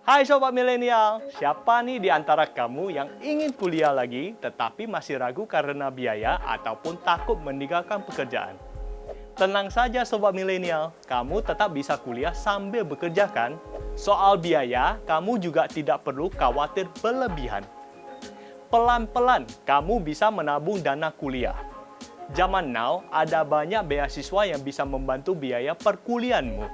Hai Sobat Milenial, siapa nih di antara kamu yang ingin kuliah lagi tetapi masih ragu karena biaya ataupun takut meninggalkan pekerjaan? Tenang saja Sobat Milenial, kamu tetap bisa kuliah sambil bekerja kan? Soal biaya, kamu juga tidak perlu khawatir berlebihan. Pelan-pelan, kamu bisa menabung dana kuliah. Zaman now, ada banyak beasiswa yang bisa membantu biaya perkuliahanmu.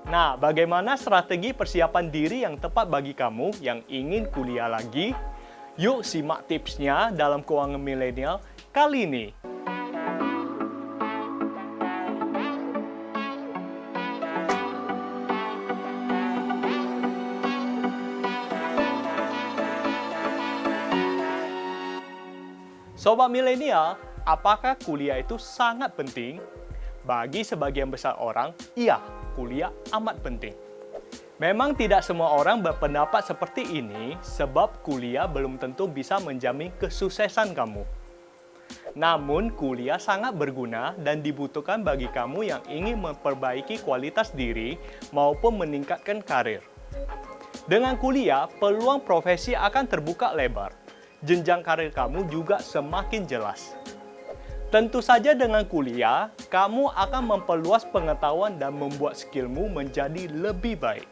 Nah, bagaimana strategi persiapan diri yang tepat bagi kamu yang ingin kuliah lagi? Yuk simak tipsnya dalam Keuangan Milenial kali ini. Sobat Milenial, apakah kuliah itu sangat penting? Bagi sebagian besar orang, iya, kuliah amat penting. Memang tidak semua orang berpendapat seperti ini sebab kuliah belum tentu bisa menjamin kesuksesan kamu. Namun, kuliah sangat berguna dan dibutuhkan bagi kamu yang ingin memperbaiki kualitas diri maupun meningkatkan karir. Dengan kuliah, peluang profesi akan terbuka lebar. Jenjang karir kamu juga semakin jelas. Tentu saja dengan kuliah, kamu akan memperluas pengetahuan dan membuat skillmu menjadi lebih baik.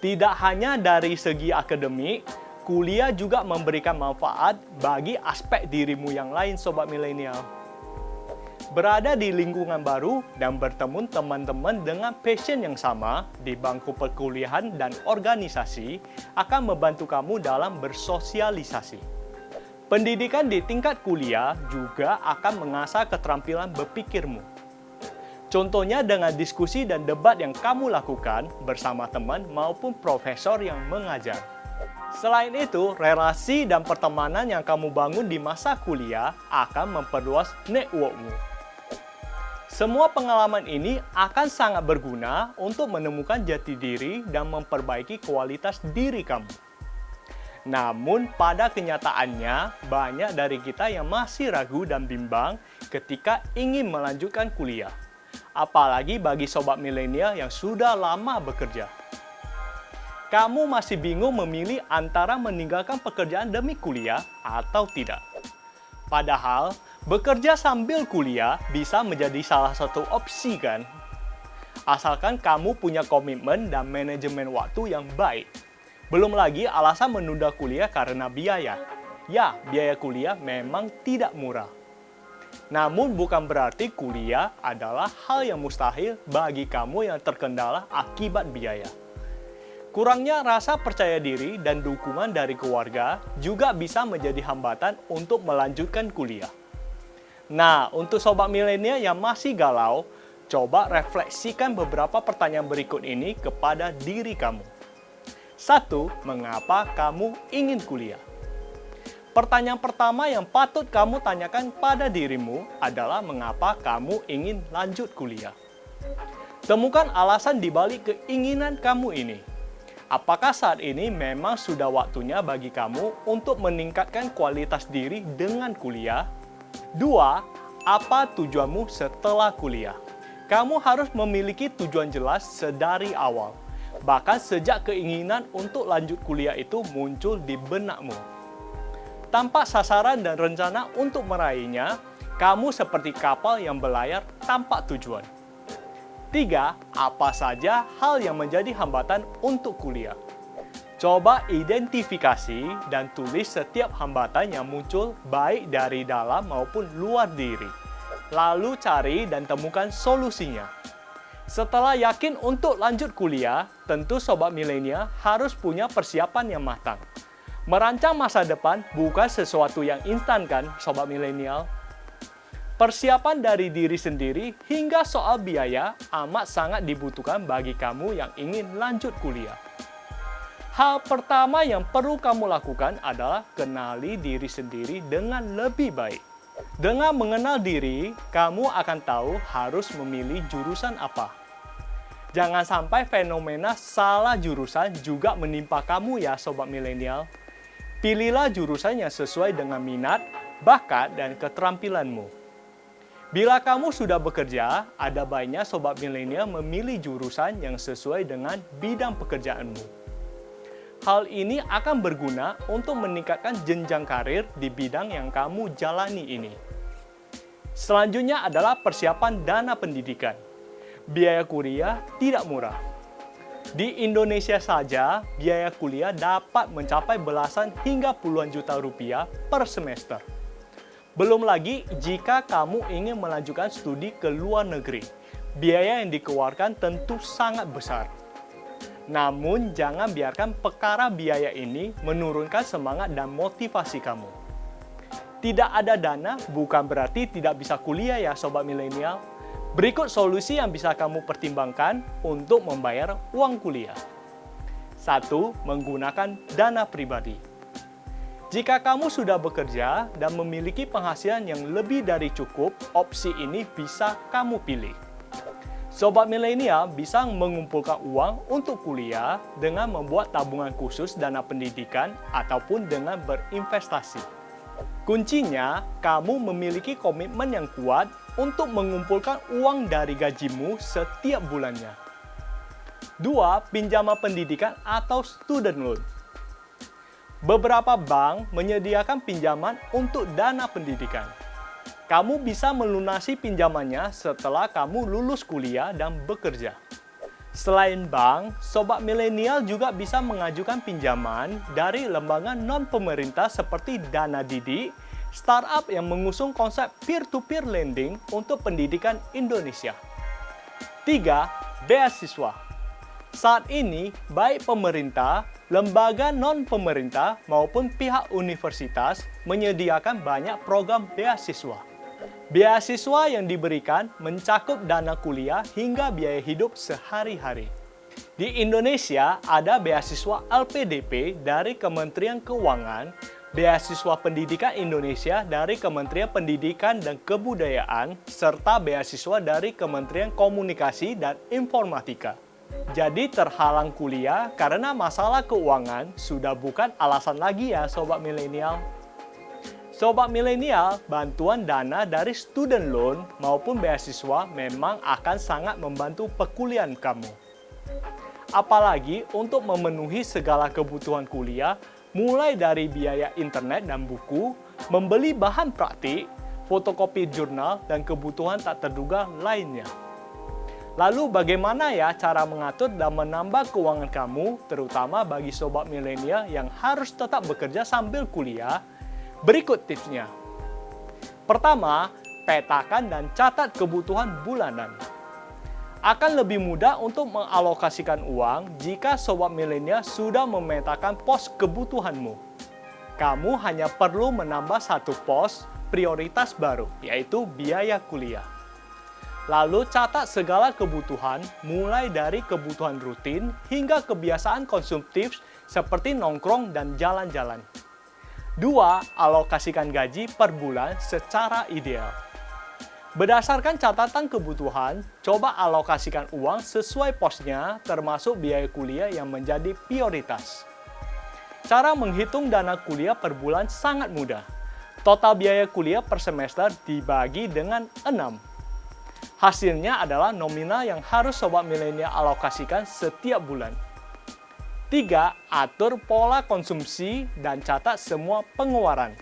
Tidak hanya dari segi akademik, kuliah juga memberikan manfaat bagi aspek dirimu yang lain, Sobat Milenial. Berada di lingkungan baru dan bertemu teman-teman dengan passion yang sama di bangku perkuliahan dan organisasi akan membantu kamu dalam bersosialisasi. Pendidikan di tingkat kuliah juga akan mengasah keterampilan berpikirmu. Contohnya dengan diskusi dan debat yang kamu lakukan bersama teman maupun profesor yang mengajar. Selain itu, relasi dan pertemanan yang kamu bangun di masa kuliah akan memperluas networkmu. Semua pengalaman ini akan sangat berguna untuk menemukan jati diri dan memperbaiki kualitas diri kamu. Namun, pada kenyataannya, banyak dari kita yang masih ragu dan bimbang ketika ingin melanjutkan kuliah. Apalagi bagi Sobat Milenial yang sudah lama bekerja. Kamu masih bingung memilih antara meninggalkan pekerjaan demi kuliah atau tidak. Padahal, bekerja sambil kuliah bisa menjadi salah satu opsi kan? Asalkan kamu punya komitmen dan manajemen waktu yang baik. Belum lagi alasan menunda kuliah karena biaya. Ya, biaya kuliah memang tidak murah. Namun bukan berarti kuliah adalah hal yang mustahil bagi kamu yang terkendala akibat biaya. Kurangnya rasa percaya diri dan dukungan dari keluarga juga bisa menjadi hambatan untuk melanjutkan kuliah. Nah, untuk Sobat Milenial yang masih galau, coba refleksikan beberapa pertanyaan berikut ini kepada diri kamu. 1. Mengapa kamu ingin kuliah? Pertanyaan pertama yang patut kamu tanyakan pada dirimu adalah mengapa kamu ingin lanjut kuliah. Temukan alasan di balik keinginan kamu ini. Apakah saat ini memang sudah waktunya bagi kamu untuk meningkatkan kualitas diri dengan kuliah? 2. Apa tujuanmu setelah kuliah? Kamu harus memiliki tujuan jelas sedari awal. Bahkan sejak keinginan untuk lanjut kuliah itu muncul di benakmu. Tanpa sasaran dan rencana untuk meraihnya, kamu seperti kapal yang berlayar tanpa tujuan. 3. Apa saja hal yang menjadi hambatan untuk kuliah? Coba identifikasi dan tulis setiap hambatan yang muncul baik dari dalam maupun luar diri. Lalu cari dan temukan solusinya. Setelah yakin untuk lanjut kuliah, tentu Sobat Milenial harus punya persiapan yang matang. Merancang masa depan bukan sesuatu yang instan kan, Sobat Milenial? Persiapan dari diri sendiri hingga soal biaya amat sangat dibutuhkan bagi kamu yang ingin lanjut kuliah. Hal pertama yang perlu kamu lakukan adalah kenali diri sendiri dengan lebih baik. Dengan mengenal diri, kamu akan tahu harus memilih jurusan apa. Jangan sampai fenomena salah jurusan juga menimpa kamu ya Sobat Milenial. Pilihlah jurusan yang sesuai dengan minat, bakat, dan keterampilanmu. Bila kamu sudah bekerja, ada baiknya sobat milenial memilih jurusan yang sesuai dengan bidang pekerjaanmu. Hal ini akan berguna untuk meningkatkan jenjang karir di bidang yang kamu jalani ini. Selanjutnya adalah persiapan dana pendidikan. Biaya kuliah tidak murah. Di Indonesia saja, biaya kuliah dapat mencapai belasan hingga puluhan juta rupiah per semester. Belum lagi jika kamu ingin melanjutkan studi ke luar negeri, biaya yang dikeluarkan tentu sangat besar. Namun, jangan biarkan perkara biaya ini menurunkan semangat dan motivasi kamu. Tidak ada dana bukan berarti tidak bisa kuliah ya sobat milenial. Berikut solusi yang bisa kamu pertimbangkan untuk membayar uang kuliah. 1. Menggunakan dana pribadi. Jika kamu sudah bekerja dan memiliki penghasilan yang lebih dari cukup, opsi ini bisa kamu pilih. Sobat milenial bisa mengumpulkan uang untuk kuliah dengan membuat tabungan khusus dana pendidikan ataupun dengan berinvestasi. Kuncinya, kamu memiliki komitmen yang kuat untuk mengumpulkan uang dari gajimu setiap bulannya. 2. Pinjaman pendidikan atau student loan. Beberapa bank menyediakan pinjaman untuk dana pendidikan. Kamu bisa melunasi pinjamannya setelah kamu lulus kuliah dan bekerja. Selain bank, sobat milenial juga bisa mengajukan pinjaman dari lembaga non-pemerintah seperti Dana Didik, startup yang mengusung konsep peer-to-peer lending untuk pendidikan Indonesia. 3. Beasiswa. Saat ini, baik pemerintah, lembaga non-pemerintah maupun pihak universitas menyediakan banyak program beasiswa. Beasiswa yang diberikan mencakup dana kuliah hingga biaya hidup sehari-hari. Di Indonesia ada beasiswa LPDP dari Kementerian Keuangan, beasiswa Pendidikan Indonesia dari Kementerian Pendidikan dan Kebudayaan, serta beasiswa dari Kementerian Komunikasi dan Informatika. Jadi terhalang kuliah karena masalah keuangan sudah bukan alasan lagi ya sobat milenial. Sobat milenial, bantuan dana dari student loan maupun beasiswa memang akan sangat membantu perkuliahan kamu. Apalagi untuk memenuhi segala kebutuhan kuliah, mulai dari biaya internet dan buku, membeli bahan praktik, fotokopi jurnal, dan kebutuhan tak terduga lainnya. Lalu bagaimana ya cara mengatur dan menambah keuangan kamu, terutama bagi sobat milenial yang harus tetap bekerja sambil kuliah? Berikut tipsnya. Pertama, petakan dan catat kebutuhan bulanan. Akan lebih mudah untuk mengalokasikan uang jika sobat milenial sudah memetakan pos kebutuhanmu. Kamu hanya perlu menambah satu pos prioritas baru, yaitu biaya kuliah. Lalu catat segala kebutuhan, mulai dari kebutuhan rutin hingga kebiasaan konsumtif seperti nongkrong dan jalan-jalan. 2. Alokasikan gaji per bulan secara ideal. Berdasarkan catatan kebutuhan, coba alokasikan uang sesuai posnya termasuk biaya kuliah yang menjadi prioritas. Cara menghitung dana kuliah per bulan sangat mudah. Total biaya kuliah per semester dibagi dengan 6. Hasilnya adalah nominal yang harus sobat milenial alokasikan setiap bulan. 3. Atur pola konsumsi dan catat semua pengeluaran.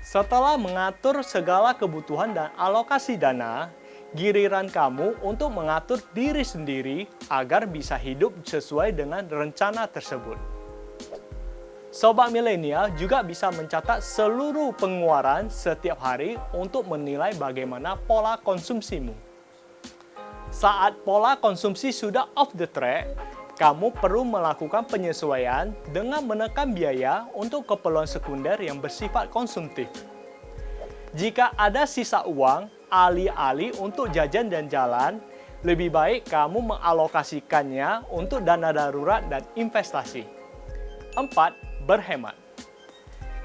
Setelah mengatur segala kebutuhan dan alokasi dana, giliran kamu untuk mengatur diri sendiri agar bisa hidup sesuai dengan rencana tersebut. Sobat milenial juga bisa mencatat seluruh pengeluaran setiap hari untuk menilai bagaimana pola konsumsimu. Saat pola konsumsi sudah off the track, kamu perlu melakukan penyesuaian dengan menekan biaya untuk keperluan sekunder yang bersifat konsumtif. Jika ada sisa uang, alih-alih untuk jajan dan jalan, lebih baik kamu mengalokasikannya untuk dana darurat dan investasi. 4. Berhemat.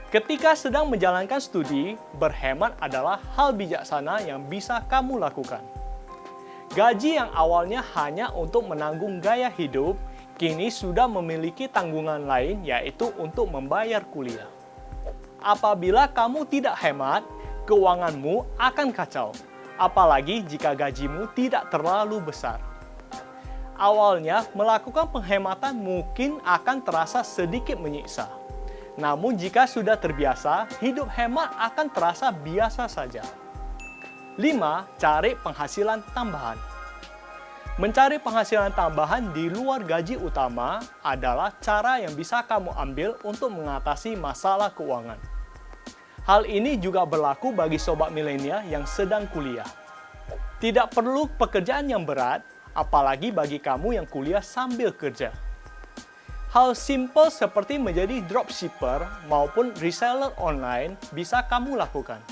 Ketika sedang menjalankan studi, berhemat adalah hal bijaksana yang bisa kamu lakukan. Gaji yang awalnya hanya untuk menanggung gaya hidup, kini sudah memiliki tanggungan lain, yaitu untuk membayar kuliah. Apabila kamu tidak hemat, keuanganmu akan kacau. apalagi jika gajimu tidak terlalu besar. Awalnya, melakukan penghematan mungkin akan terasa sedikit menyiksa. Namun jika sudah terbiasa, hidup hemat akan terasa biasa saja. 5. Cari penghasilan tambahan. Mencari penghasilan tambahan di luar gaji utama adalah cara yang bisa kamu ambil untuk mengatasi masalah keuangan. Hal ini juga berlaku bagi sobat milenial yang sedang kuliah. Tidak perlu pekerjaan yang berat, apalagi bagi kamu yang kuliah sambil kerja. Hal simpel seperti menjadi dropshipper maupun reseller online bisa kamu lakukan.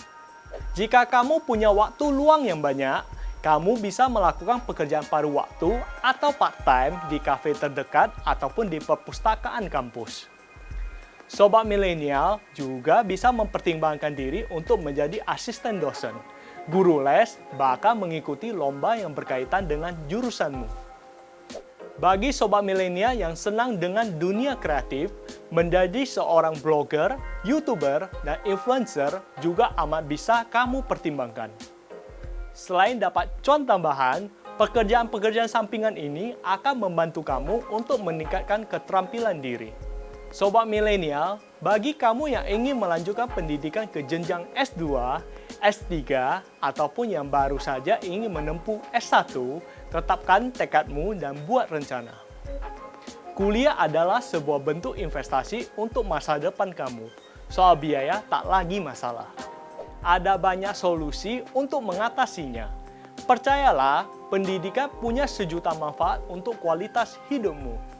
Jika kamu punya waktu luang yang banyak, kamu bisa melakukan pekerjaan paruh waktu atau part-time di kafe terdekat ataupun di perpustakaan kampus. Sobat milenial juga bisa mempertimbangkan diri untuk menjadi asisten dosen, guru les, bahkan mengikuti lomba yang berkaitan dengan jurusanmu. Bagi sobat milenial yang senang dengan dunia kreatif, menjadi seorang blogger, YouTuber, dan influencer juga amat bisa kamu pertimbangkan. Selain dapat cuan tambahan, pekerjaan-pekerjaan sampingan ini akan membantu kamu untuk meningkatkan keterampilan diri. Sobat milenial, bagi kamu yang ingin melanjutkan pendidikan ke jenjang S2, S3, ataupun yang baru saja ingin menempuh S1, tetapkan tekadmu dan buat rencana. Kuliah adalah sebuah bentuk investasi untuk masa depan kamu. Soal biaya tak lagi masalah. Ada banyak solusi untuk mengatasinya. Percayalah, pendidikan punya sejuta manfaat untuk kualitas hidupmu.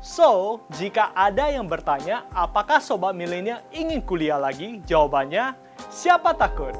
So, jika ada yang bertanya, apakah sobat milenial ingin kuliah lagi? Jawabannya, siapa takut?